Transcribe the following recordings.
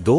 2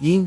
3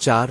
4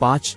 5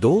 2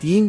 3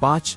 5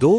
2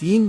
3